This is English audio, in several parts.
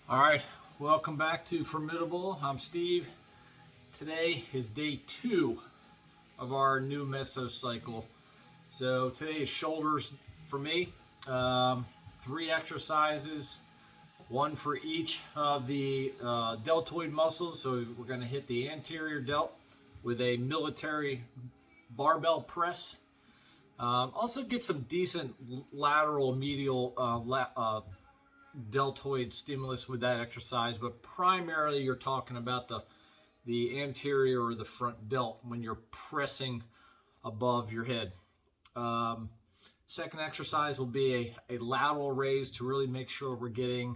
All right, welcome back to Formidable. I'm Steve. Today is day 2 of our new Meso cycle. So today is shoulders for me. 3 exercises, 1 for each of the deltoid muscles. So we're going to hit the anterior delt with a military barbell press. Also get some decent lateral medial deltoid stimulus with that exercise, but primarily you're talking about the anterior or the front delt when you're pressing above your head. Second exercise will be a lateral raise to really make sure we're getting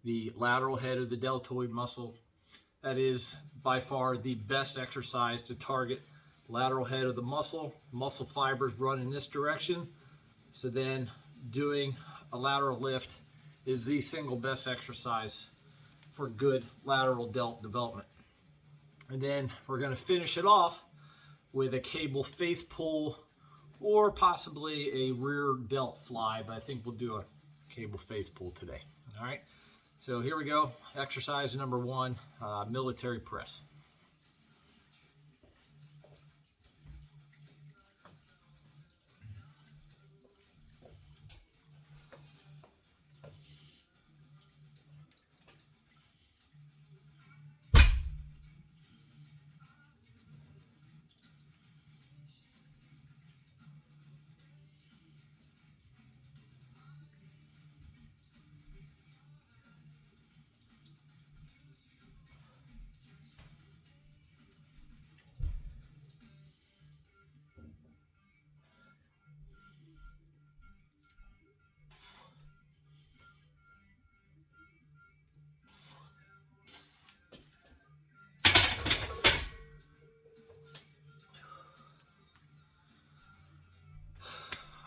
the lateral head of the deltoid muscle. That is by far the best exercise to target lateral head of the muscle. Muscle fibers run in this direction, so then doing a lateral lift is the single best exercise for good lateral delt development. And then we're going to finish it off with a cable face pull or possibly a rear delt fly, but I think we'll do a cable face pull today. All right, so here we go. Exercise number 1, military press.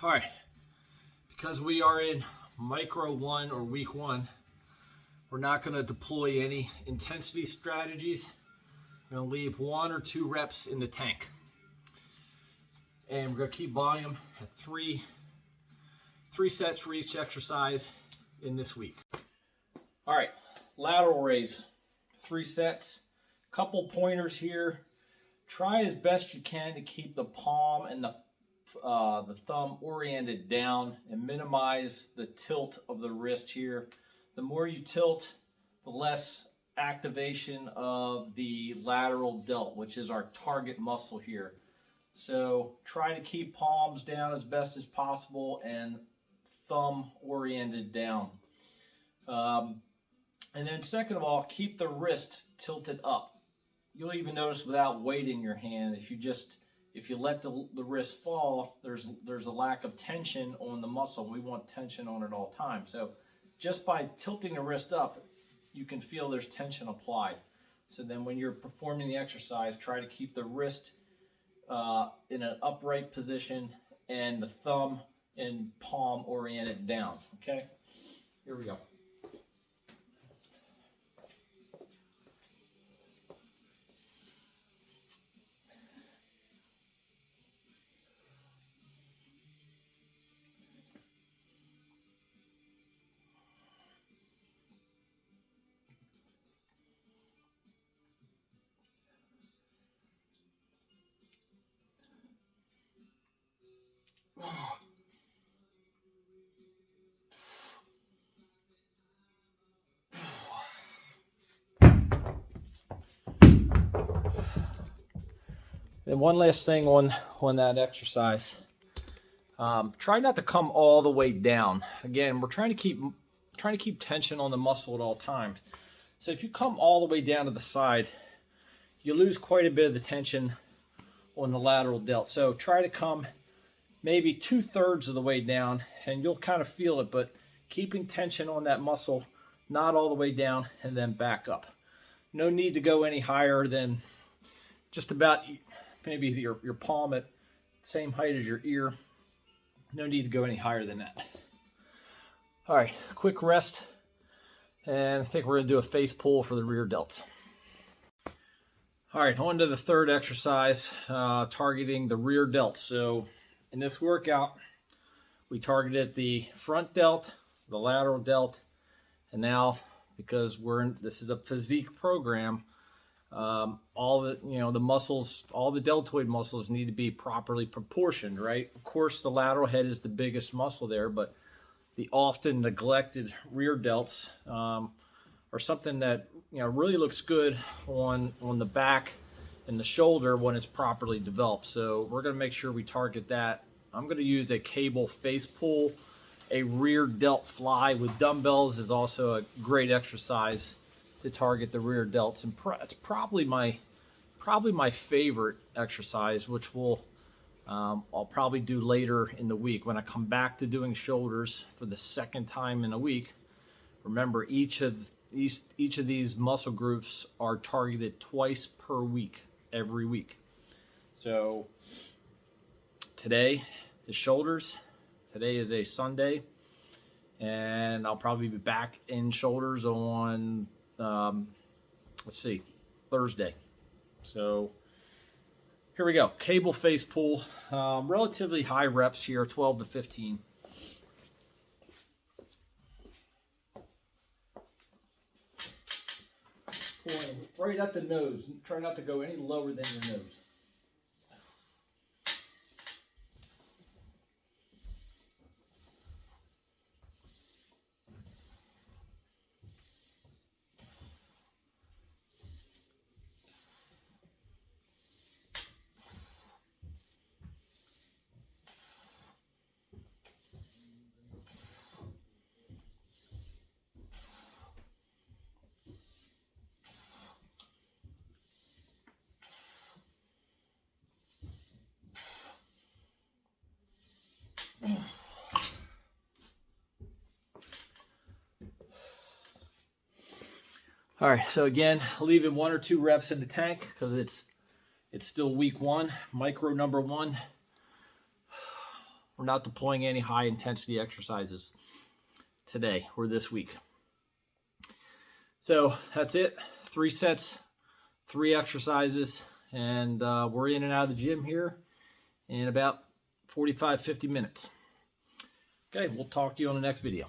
All right, because we are in micro 1 or week 1, we're not going to deploy any intensity strategies. I'm going to leave 1 or 2 reps in the tank. And we're going to keep volume at 3 sets for each exercise in this week. All right, lateral raise, 3 sets. Couple pointers here. Try as best you can to keep the palm and the thumb oriented down and minimize the tilt of the wrist here. The more you tilt, the less activation of the lateral delt, which is our target muscle here. So try to keep palms down as best as possible and thumb oriented down. And then second of all, keep the wrist tilted up. You'll even notice without weight in your hand, if you let the wrist fall, there's a lack of tension on the muscle. We want tension on it all the time. So just by tilting the wrist up, you can feel there's tension applied. So then when you're performing the exercise, try to keep the wrist in an upright position and the thumb and palm oriented down. Okay, here we go. And one last thing on that exercise. Try not to come all the way down. Again, we're trying to keep tension on the muscle at all times. So if you come all the way down to the side, you lose quite a bit of the tension on the lateral delt. So try to come maybe 2/3 of the way down, and you'll kind of feel it, but keeping tension on that muscle, not all the way down, and then back up. No need to go any higher than just about maybe your palm at the same height as your ear. No need to go any higher than that. All right, quick rest, and I think we're going to do a face pull for the rear delts. All right, on to the third exercise, targeting the rear delt. So in this workout, we targeted the front delt, the lateral delt, and now because this is a physique program. All the, the muscles, all the deltoid muscles need to be properly proportioned, right? Of course, the lateral head is the biggest muscle there, but the often neglected rear delts are something that really looks good on the back and the shoulder when it's properly developed. So we're going to make sure we target that. I'm going to use a cable Facepull. A rear delt fly with dumbbells is also a great exercise to target the rear delts, and it's probably my favorite exercise, which I'll probably do later in the week when I come back to doing shoulders for the second time in a week. Remember, each of these muscle groups are targeted twice per week, every week. So today is shoulders. Today is a Sunday, and I'll probably be back in shoulders on, Thursday. So here we go. Cable Facepull, relatively high reps here, 12 to 15. Pulling right at the nose. Try not to go any lower than your nose. All right, so again, leaving 1 or 2 reps in the tank because it's still week 1, micro number 1. We're not deploying any high intensity exercises today or this week. So that's it. 3 sets, 3 exercises, and we're in and out of the gym here in about 45-50 minutes. Okay, we'll talk to you on the next video.